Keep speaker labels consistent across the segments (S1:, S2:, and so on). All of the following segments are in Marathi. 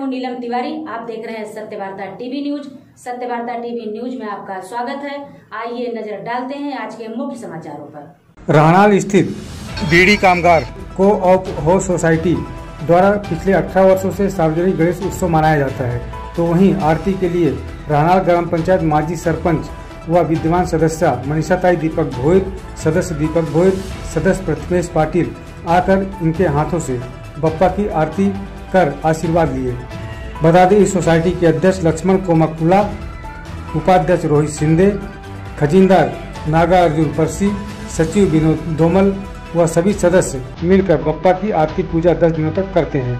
S1: हूं नीलम तिवारी। आप देख रहे हैं Satyavarta TV news. Satyavarta TV news में आपका स्वागत है। आइए नजर डालते हैं आज के मुख्य समाचारों पर।
S2: राहनाल स्थित बीड़ी कामगार को-ऑप हाउस सोसाइटी द्वारा पिछले 18 वर्षों से सार्वजनिक गणेश उत्सव मनाया जाता है, तो वहीं आरती के लिए राहनाल ग्राम पंचायत माजी सरपंच व विद्यमान सदस्य मनीषाताई दीपक भोईर, सदस्य दीपक भोईर, सदस्य प्रतिमेश पाटिल आकर इनके हाथों से बप्पा की आरती कर आशीर्वाद लिए। बता दें, इस सोसाइटी के अध्यक्ष लक्ष्मण कोमकुला, उपाध्यक्ष रोहित शिंदे, खजीनदार नागा अर्जुन परसी, सचिव विनोद दोमल व सभी सदस्य मिलकर बप्पा की आरती पूजा 10 दिनों तक करते हैं।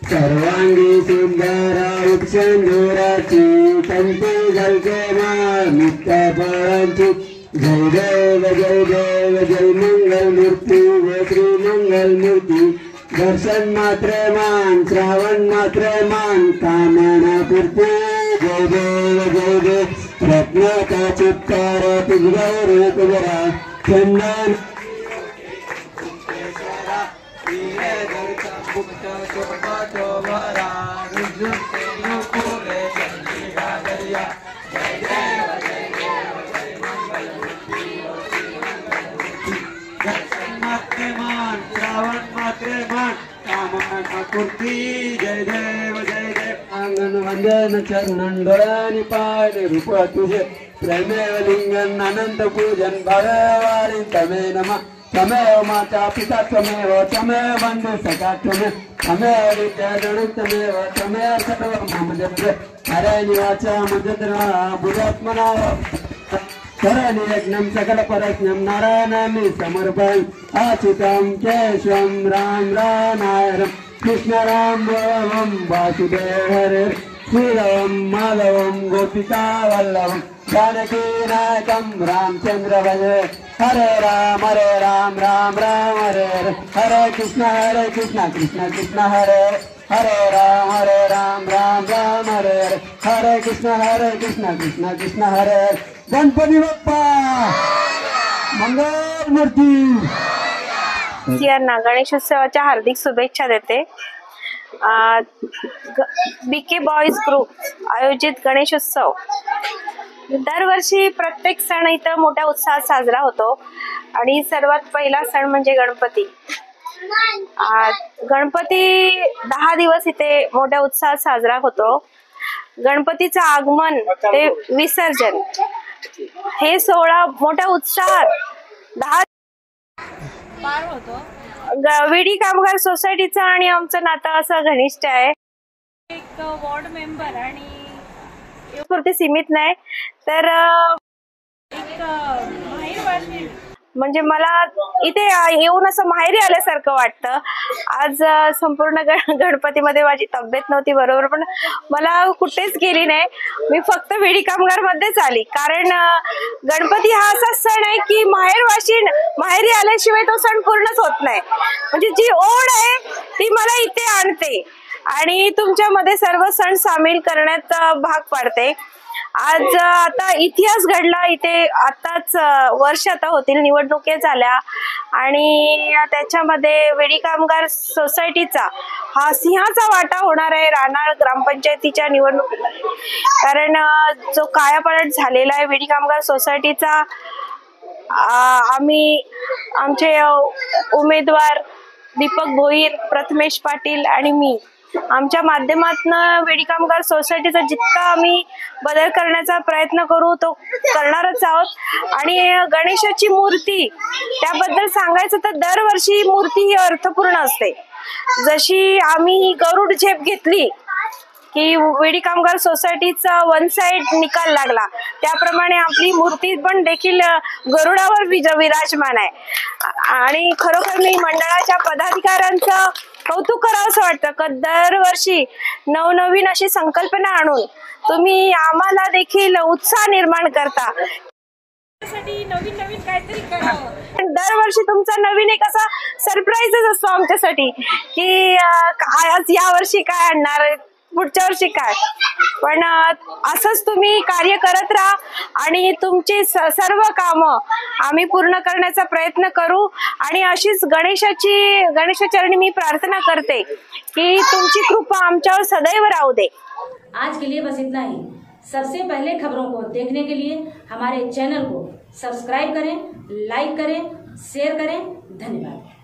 S3: सर्वांगी सुंदरा उपचंदराची कंठी झलके नित्य फळांची जय देव जय देव जय मंगल मूर्ती जय श्री मंगल मूर्ती दर्शन मात्रे मान श्रावण मात्रे मान कामना पूर्ती जय देव जय देव रत्नाचा चित्कार तुझा रूप जरा चंदन जय देव जय देव आंगन वंदन चरणन डोळ्यानी पाहिले रूप तुझे प्रेमेव लिंगन अनंत पूजन भगवानी तमे नमः तमेव माता पिता तमेव तमेव बंधु सखा तमेव विद्या गणित तमेव तमेव सर्व मम जप हरे निवाचा मुद्रा बुधात्मना करणी यज्ञं सकल परज्ञं नारायणामि समर्पयामि अच्युतं केशवं राम नारायणं कृष्ण राम वासुदेव हरे श्रीराम माधवं गोपिका वल्लभं जानकी नायकं रामचंद्र भजे हरे राम राम राम हरे हरे कृष्ण कृष्ण कृष्ण हरे हरे राम राम हरे हरे कृष्ण कृष्ण हरे गणपती बाप्पा मंगल मूर्ती।
S4: यांना गणेशोत्सवाच्या हार्दिक शुभेच्छा देते। बीके बॉयज ग्रुप आयोजित गणेशोत्सव दरवर्षी प्रत्येक सण इथं मोठ्या उत्साहात साजरा होतो आणि सर्वात पहिला सण म्हणजे गणपती। गणपती 10 दिवस इथे मोठ्या उत्साहात साजरा होतो। गणपतीचं आगमन ते विसर्जन हे सोहळा मोठ्या उत्साहात 10 पार होतो। विडी कामगार सोसायटीचं आणि आमचं नातं असं घनिष्ठ आहे। एक वॉर्ड मेंबर आणि एवढे सीमित नाही तर एक माहेरवाशी म्हणजे मला इथे येऊन असं माहेरी आल्यासारखं वाटतं। आज संपूर्ण गणपतीमध्ये माझी तब्येत नव्हती बरोबर, पण मला कुठेच गेली नाही, मी फक्त विडी कामगार मध्येच आली। कारण गणपती हा असा सण आहे की माहेरवाशी माहेरी आल्याशिवाय तो सण पूर्णच होत नाही। म्हणजे जी ओढ आहे ती मला इथे आणते आणि तुमच्यामध्ये सर्व सण सामील करण्यात भाग पाडते। आज आता इतिहास घडला इथे. आताच वर्ष आता होतील निवडणुकी झाल्या आणि त्याच्यामध्ये विडी कामगार सोसायटीचा हा सिंहाचा वाटा होणार आहे रानाळ ग्रामपंचायतीच्या निवडणुकीमध्ये. कारण जो कायापालट झालेला आहे विडी कामगार सोसायटीचा, आम्ही आमचे उमेदवार दीपक भोईर, प्रथमेश पाटील आणि मी आमच्या माध्यमातून विडी कामगार सोसायटीचा जितका आम्ही बदल करण्याचा प्रयत्न करू तो करणारच आहोत. आणि गणेशाची मूर्ती त्याबद्दल सांगायचं तर दरवर्षी मूर्ती ही अर्थपूर्ण असते. जशी आम्ही गरुड झेप घेतली की विडी कामगार सोसायटीचा वन साइड निकाल लागला, त्याप्रमाणे आपली मूर्ती पण देखील गरुडावर विराजमान आहे. आणि खरोखर मी मंडळाच्या पदाधिकाऱ्यांचं कौतुक करावं असं वाटतं की दरवर्षी नवनवीन अशी संकल्पना आणून तुम्ही आम्हाला देखील उत्साह निर्माण करता.
S5: नवीन नवीन काहीतरी करावं.
S4: दरवर्षी तुमचा नवीन एक असा सरप्राईजच असतो आमच्यासाठी की आज या वर्षी काय आणणार, पुढच्या वर्षी काय. पण असंच तुम्ही कार्य करत राहा आणि तुमची सर्व कामं आम्ही पूर्ण करण्याचा प्रयत्न करू. आणि अशीच गणेशाचरणी मी प्रार्थना करते की तुमची कृपा आमच्यावर सदैव राहू दे.
S1: आज के लिए बस इतना ही. सबसे पहले खबरों को देखने के लिए हमारे चैनल को सब्सक्राइब करें, लाइक करें, शेयर करें. धन्यवाद.